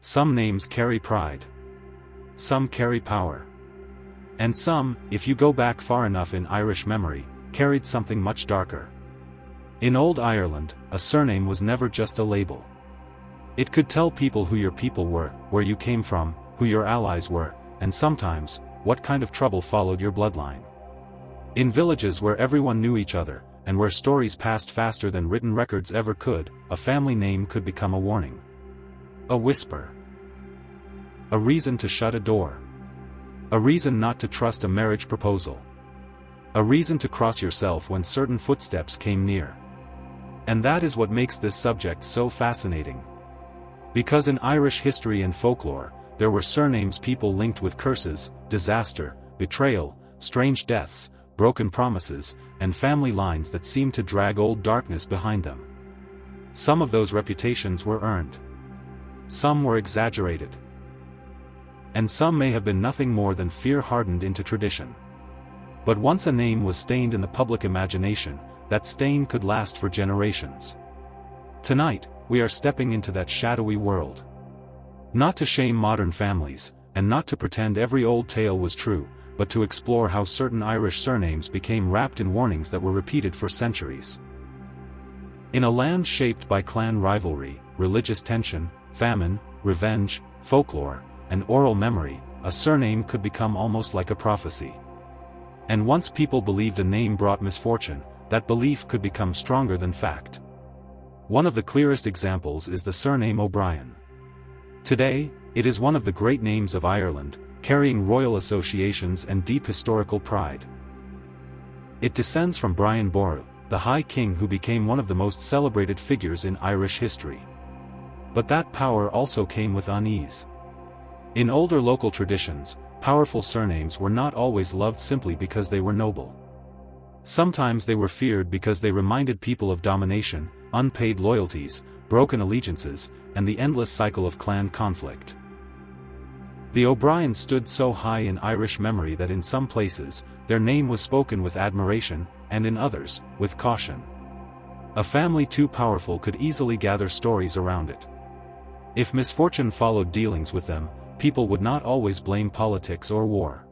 Some names carry pride. Some carry power. And some, if you go back far enough in Irish memory, carried something much darker. In old Ireland, a surname was never just a label. It could tell people who your people were, where you came from, who your allies were, and sometimes, what kind of trouble followed your bloodline. In villages where everyone knew each other, and where stories passed faster than written records ever could, a family name could become a warning. A whisper. A reason to shut a door. A reason not to trust a marriage proposal. A reason to cross yourself when certain footsteps came near. And that is what makes this subject so fascinating. Because in Irish history and folklore, there were surnames people linked with curses, disaster, betrayal, strange deaths, broken promises, and family lines that seemed to drag old darkness behind them. Some of those reputations were earned. Some were exaggerated. And some may have been nothing more than fear hardened into tradition. But once a name was stained in the public imagination, that stain could last for generations. Tonight, we are stepping into that shadowy world. Not to shame modern families, and not to pretend every old tale was true, but to explore how certain Irish surnames became wrapped in warnings that were repeated for centuries. In a land shaped by clan rivalry, religious tension, famine, revenge, folklore, and oral memory, a surname could become almost like a prophecy. And once people believed a name brought misfortune, that belief could become stronger than fact. One of the clearest examples is the surname O'Brien. Today, it is one of the great names of Ireland, carrying royal associations and deep historical pride. It descends from Brian Boru, the High King who became one of the most celebrated figures in Irish history. But that power also came with unease. In older local traditions, powerful surnames were not always loved simply because they were noble. Sometimes they were feared because they reminded people of domination, unpaid loyalties, broken allegiances, and the endless cycle of clan conflict. The O'Briens stood so high in Irish memory that in some places, their name was spoken with admiration, and in others, with caution. A family too powerful could easily gather stories around it. If misfortune followed dealings with them, people would not always blame politics or war.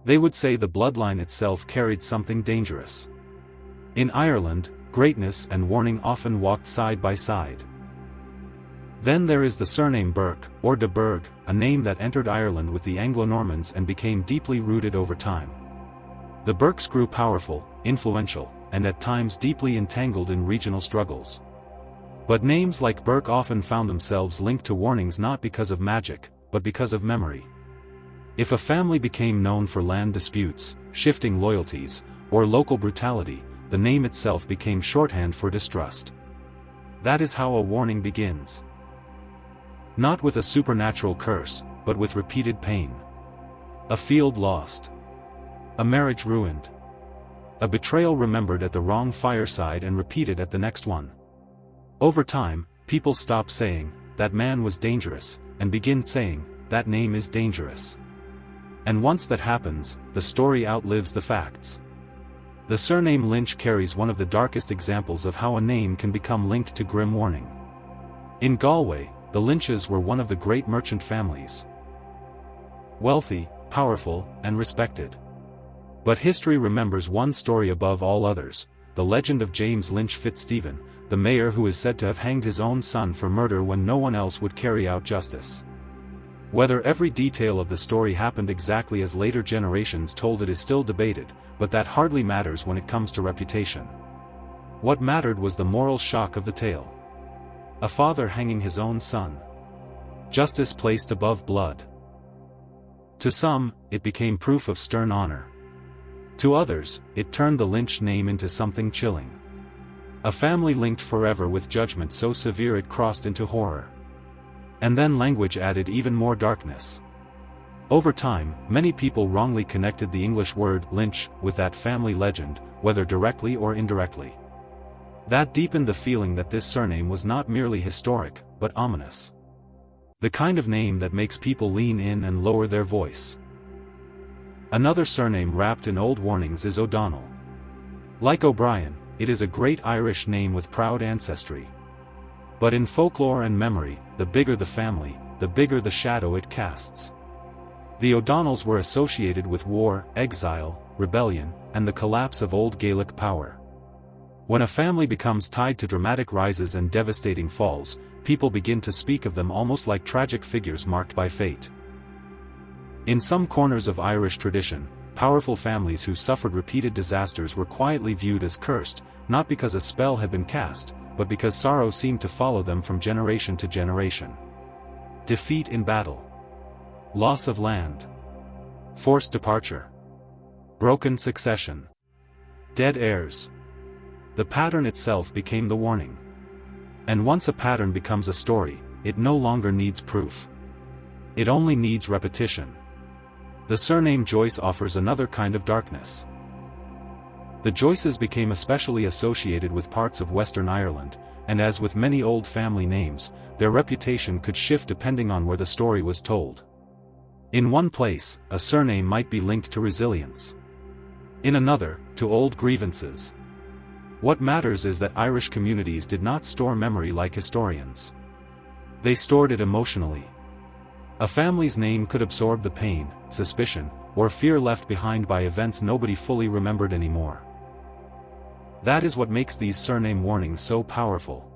They would say the bloodline itself carried something dangerous. In Ireland, greatness and warning often walked side by side. Then there is the surname Burke, or de Burgh, a name that entered Ireland with the Anglo-Normans and became deeply rooted over time. The Burkes grew powerful, influential, and at times deeply entangled in regional struggles. But names like Burke often found themselves linked to warnings not because of magic, but because of memory. If a family became known for land disputes, shifting loyalties, or local brutality, the name itself became shorthand for distrust. That is how a warning begins. Not with a supernatural curse, but with repeated pain. A field lost. A marriage ruined. A betrayal remembered at the wrong fireside and repeated at the next one. Over time, people stop saying, "That man was dangerous," and begin saying, "That name is dangerous." And once that happens, the story outlives the facts. The surname Lynch carries one of the darkest examples of how a name can become linked to grim warning. In Galway, the Lynches were one of the great merchant families. Wealthy, powerful, and respected. But history remembers one story above all others, the legend of James Lynch Fitzstephen, the mayor who is said to have hanged his own son for murder when no one else would carry out justice. Whether every detail of the story happened exactly as later generations told it is still debated, but that hardly matters when it comes to reputation. What mattered was the moral shock of the tale. A father hanging his own son. Justice placed above blood. To some, it became proof of stern honor. To others, it turned the Lynch name into something chilling. A family linked forever with judgment so severe it crossed into horror. And then language added even more darkness. Over time, many people wrongly connected the English word Lynch with that family legend, whether directly or indirectly. That deepened the feeling that this surname was not merely historic, but ominous. The kind of name that makes people lean in and lower their voice. Another surname wrapped in old warnings is O'Donnell. Like O'Brien, it is a great Irish name with proud ancestry. But in folklore and memory, the bigger the family, the bigger the shadow it casts. The O'Donnells were associated with war, exile, rebellion, and the collapse of old Gaelic power. When a family becomes tied to dramatic rises and devastating falls, people begin to speak of them almost like tragic figures marked by fate. In some corners of Irish tradition, powerful families who suffered repeated disasters were quietly viewed as cursed, not because a spell had been cast, but because sorrow seemed to follow them from generation to generation. Defeat in battle. Loss of land. Forced departure. Broken succession. Dead heirs. The pattern itself became the warning. And once a pattern becomes a story, it no longer needs proof. It only needs repetition. The surname Joyce offers another kind of darkness. The Joyces became especially associated with parts of Western Ireland, and as with many old family names, their reputation could shift depending on where the story was told. In one place, a surname might be linked to resilience. In another, to old grievances. What matters is that Irish communities did not store memory like historians. They stored it emotionally. A family's name could absorb the pain, suspicion, or fear left behind by events nobody fully remembered anymore. That is what makes these surname warnings so powerful.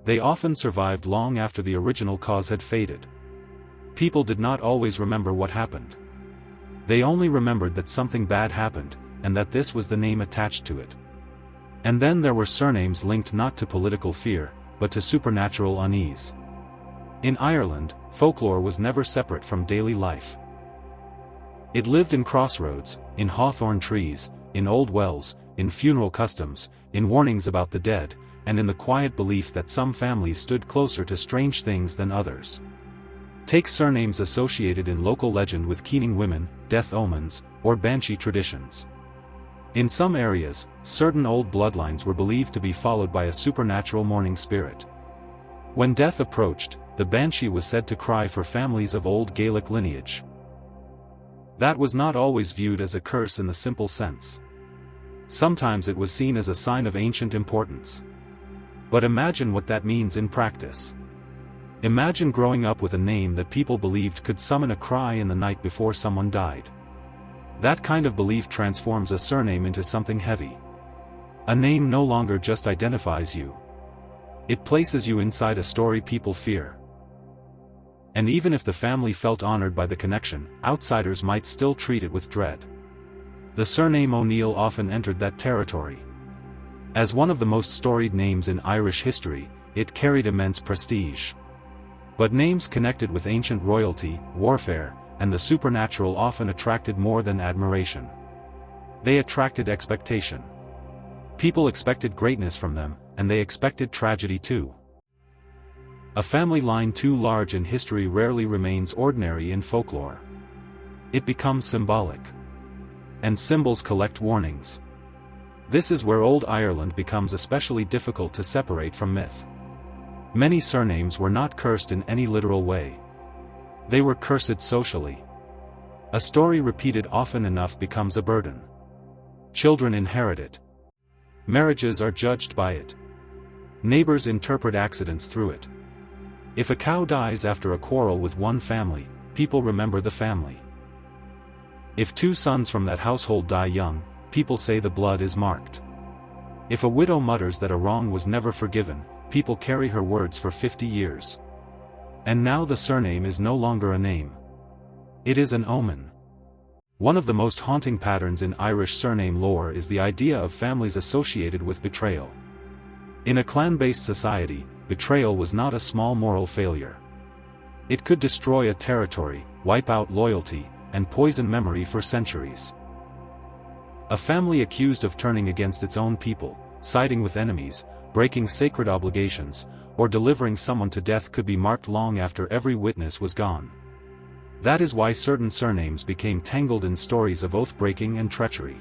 They often survived long after the original cause had faded. People did not always remember what happened. They only remembered that something bad happened, and that this was the name attached to it. And then there were surnames linked not to political fear, but to supernatural unease. In Ireland, folklore was never separate from daily life. It lived in crossroads, in hawthorn trees, in old wells, in funeral customs, in warnings about the dead, and in the quiet belief that some families stood closer to strange things than others. Take surnames associated in local legend with keening women, death omens, or banshee traditions. In some areas, certain old bloodlines were believed to be followed by a supernatural mourning spirit. When death approached, the banshee was said to cry for families of old Gaelic lineage. That was not always viewed as a curse in the simple sense. Sometimes it was seen as a sign of ancient importance. But imagine what that means in practice. Imagine growing up with a name that people believed could summon a cry in the night before someone died. That kind of belief transforms a surname into something heavy. A name no longer just identifies you. It places you inside a story people fear. And even if the family felt honored by the connection, outsiders might still treat it with dread. The surname O'Neill often entered that territory. As one of the most storied names in Irish history, it carried immense prestige. But names connected with ancient royalty, warfare, and the supernatural often attracted more than admiration. They attracted expectation. People expected greatness from them, and they expected tragedy too. A family line too large in history rarely remains ordinary in folklore. It becomes symbolic. And symbols collect warnings. This is where old Ireland becomes especially difficult to separate from myth. Many surnames were not cursed in any literal way. They were cursed socially. A story repeated often enough becomes a burden. Children inherit it. Marriages are judged by it. Neighbors interpret accidents through it. If a cow dies after a quarrel with one family, people remember the family. If two sons from that household die young, people say the blood is marked. If a widow mutters that a wrong was never forgiven, people carry her words for 50 years. And now the surname is no longer a name. It is an omen. One of the most haunting patterns in Irish surname lore is the idea of families associated with betrayal. In a clan-based society, betrayal was not a small moral failure. It could destroy a territory, wipe out loyalty, and poison memory for centuries. A family accused of turning against its own people, siding with enemies, breaking sacred obligations, or delivering someone to death could be marked long after every witness was gone. That is why certain surnames became tangled in stories of oath-breaking and treachery.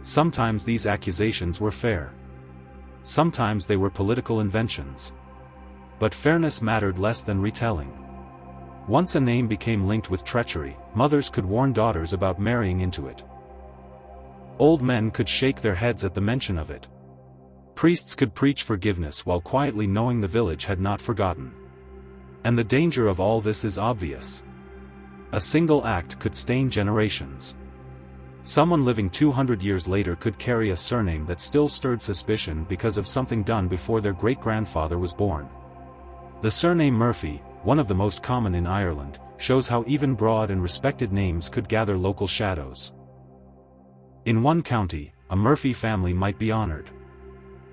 Sometimes these accusations were fair. Sometimes they were political inventions. But fairness mattered less than retelling. Once a name became linked with treachery, mothers could warn daughters about marrying into it. Old men could shake their heads at the mention of it. Priests could preach forgiveness while quietly knowing the village had not forgotten. And the danger of all this is obvious. A single act could stain generations. Someone living 200 years later could carry a surname that still stirred suspicion because of something done before their great-grandfather was born. The surname Murphy, one of the most common in Ireland, shows how even broad and respected names could gather local shadows. In one county, a Murphy family might be honored.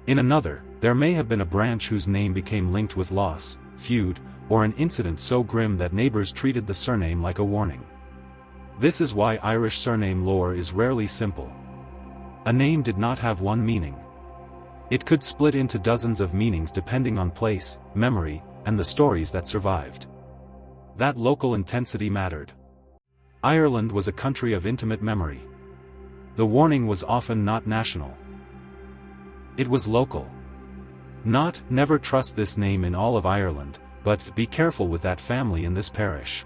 In another, there may have been a branch whose name became linked with loss, feud, or an incident so grim that neighbors treated the surname like a warning. This is why Irish surname lore is rarely simple. A name did not have one meaning. It could split into dozens of meanings depending on place, memory, and the stories that survived. That local intensity mattered. Ireland was a country of intimate memory. The warning was often not national. It was local. Not, never trust this name in all of Ireland, but be careful with that family in this parish.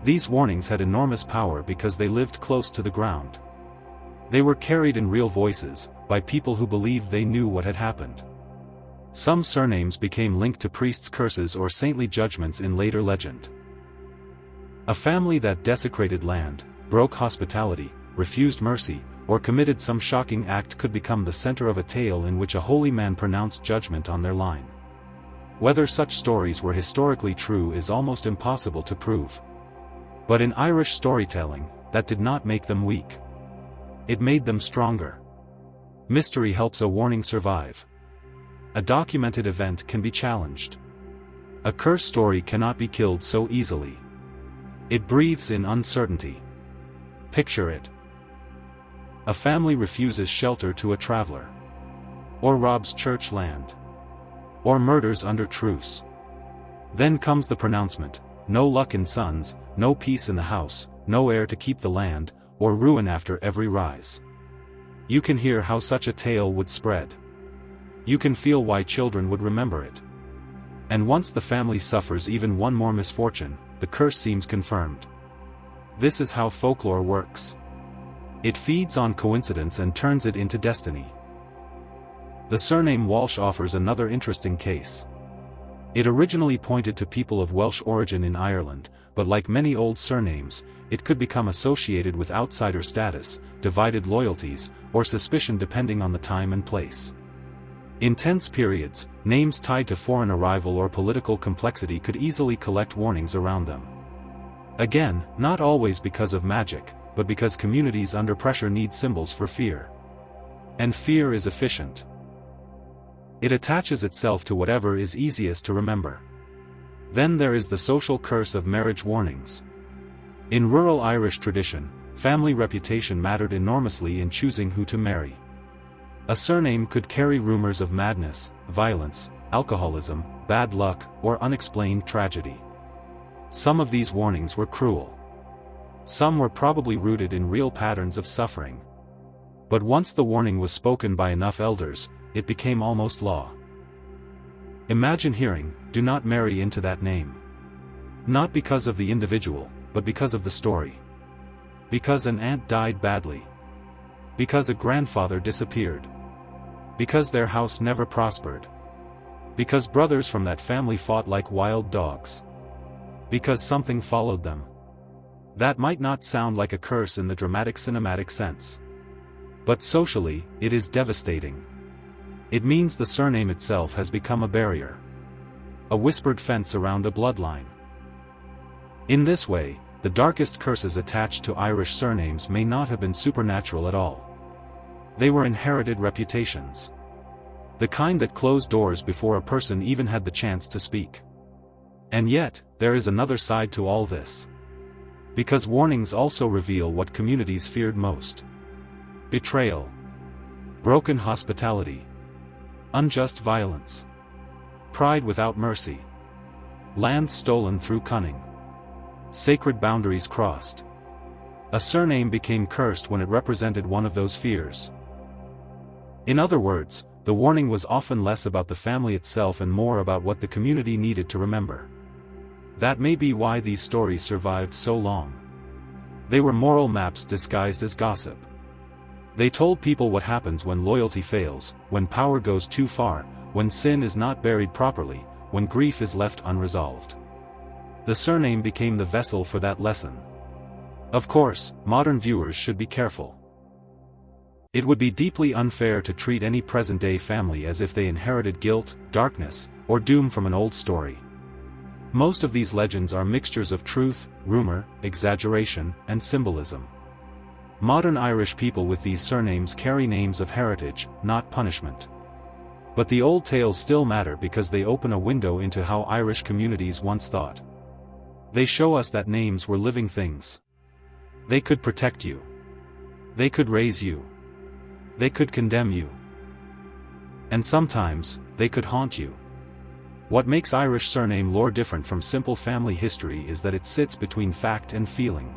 These warnings had enormous power because they lived close to the ground. They were carried in real voices, by people who believed they knew what had happened. Some surnames became linked to priests' curses or saintly judgments in later legend. A family that desecrated land, broke hospitality, refused mercy, or committed some shocking act could become the center of a tale in which a holy man pronounced judgment on their line. Whether such stories were historically true is almost impossible to prove. But in Irish storytelling, that did not make them weak. It made them stronger. Mystery helps a warning survive. A documented event can be challenged. A curse story cannot be killed so easily. It breathes in uncertainty. Picture it. A family refuses shelter to a traveler. Or robs church land. Or murders under truce. Then comes the pronouncement, no luck in sons, no peace in the house, no heir to keep the land, or ruin after every rise. You can hear how such a tale would spread. You can feel why children would remember it. And once the family suffers even one more misfortune, the curse seems confirmed. This is how folklore works. It feeds on coincidence and turns it into destiny. The surname Walsh offers another interesting case. It originally pointed to people of Welsh origin in Ireland, but like many old surnames, it could become associated with outsider status, divided loyalties, or suspicion depending on the time and place. In tense periods, names tied to foreign arrival or political complexity could easily collect warnings around them. Again, not always because of magic, but because communities under pressure need symbols for fear. And fear is efficient. It attaches itself to whatever is easiest to remember. Then there is the social curse of marriage warnings. In rural Irish tradition, family reputation mattered enormously in choosing who to marry. A surname could carry rumors of madness, violence, alcoholism, bad luck, or unexplained tragedy. Some of these warnings were cruel. Some were probably rooted in real patterns of suffering. But once the warning was spoken by enough elders, it became almost law. Imagine hearing, "Do not marry into that name." Not because of the individual, but because of the story. Because an aunt died badly. Because a grandfather disappeared. Because their house never prospered. Because brothers from that family fought like wild dogs. Because something followed them. That might not sound like a curse in the dramatic cinematic sense. But socially, it is devastating. It means the surname itself has become a barrier. A whispered fence around a bloodline. In this way, the darkest curses attached to Irish surnames may not have been supernatural at all. They were inherited reputations. The kind that closed doors before a person even had the chance to speak. And yet, there is another side to all this. Because warnings also reveal what communities feared most. Betrayal. Broken hospitality. Unjust violence. Pride without mercy. Land stolen through cunning. Sacred boundaries crossed. A surname became cursed when it represented one of those fears. In other words, the warning was often less about the family itself and more about what the community needed to remember. That may be why these stories survived so long. They were moral maps disguised as gossip. They told people what happens when loyalty fails, when power goes too far, when sin is not buried properly, when grief is left unresolved. The surname became the vessel for that lesson. Of course, modern viewers should be careful. It would be deeply unfair to treat any present-day family as if they inherited guilt, darkness, or doom from an old story. Most of these legends are mixtures of truth, rumor, exaggeration, and symbolism. Modern Irish people with these surnames carry names of heritage, not punishment. But the old tales still matter because they open a window into how Irish communities once thought. They show us that names were living things. They could protect you. They could raise you. They could condemn you. And sometimes, they could haunt you. What makes Irish surname lore different from simple family history is that it sits between fact and feeling.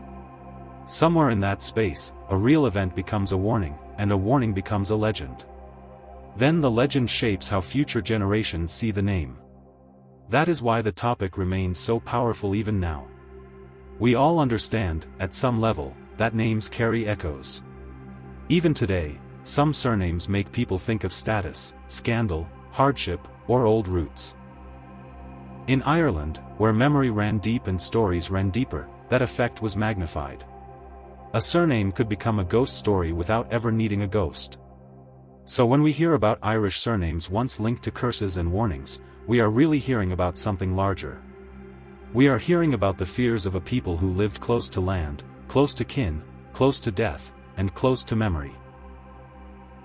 Somewhere in that space, a real event becomes a warning, and a warning becomes a legend. Then the legend shapes how future generations see the name. That is why the topic remains so powerful even now. We all understand, at some level, that names carry echoes. Even today, some surnames make people think of status, scandal, hardship, or old roots. In Ireland, where memory ran deep and stories ran deeper, that effect was magnified. A surname could become a ghost story without ever needing a ghost. So when we hear about Irish surnames once linked to curses and warnings, we are really hearing about something larger. We are hearing about the fears of a people who lived close to land, close to kin, close to death, and close to memory.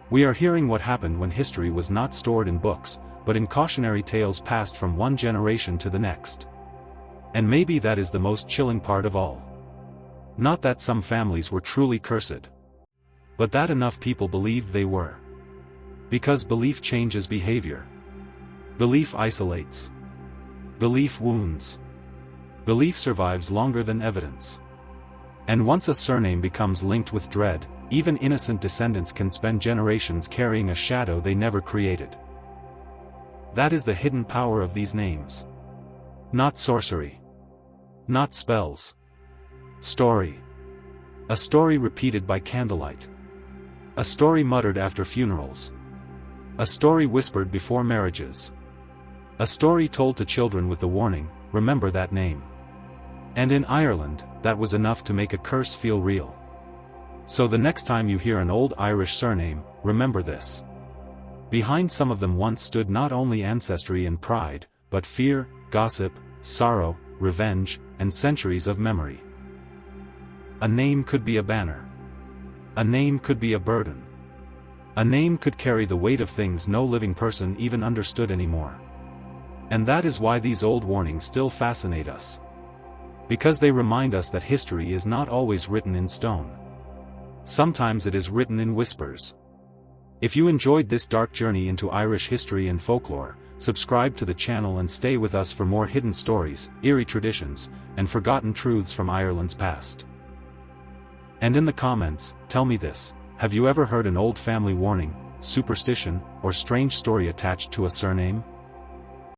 We are hearing what happened when history was not stored in books, but in cautionary tales passed from one generation to the next. And maybe that is the most chilling part of all. Not that some families were truly cursed, but that enough people believed they were. Because belief changes behavior. Belief isolates. Belief wounds. Belief survives longer than evidence. And once a surname becomes linked with dread, even innocent descendants can spend generations carrying a shadow they never created. That is the hidden power of these names. Not sorcery. Not spells. Story. A story repeated by candlelight. A story muttered after funerals. A story whispered before marriages. A story told to children with the warning, remember that name. And in Ireland, that was enough to make a curse feel real. So the next time you hear an old Irish surname, remember this. Behind some of them once stood not only ancestry and pride, but fear, gossip, sorrow, revenge, and centuries of memory. A name could be a banner. A name could be a burden. A name could carry the weight of things no living person even understood anymore. And that is why these old warnings still fascinate us. Because they remind us that history is not always written in stone. Sometimes it is written in whispers. If you enjoyed this dark journey into Irish history and folklore, subscribe to the channel and stay with us for more hidden stories, eerie traditions, and forgotten truths from Ireland's past. And in the comments, tell me this, have you ever heard an old family warning, superstition, or strange story attached to a surname?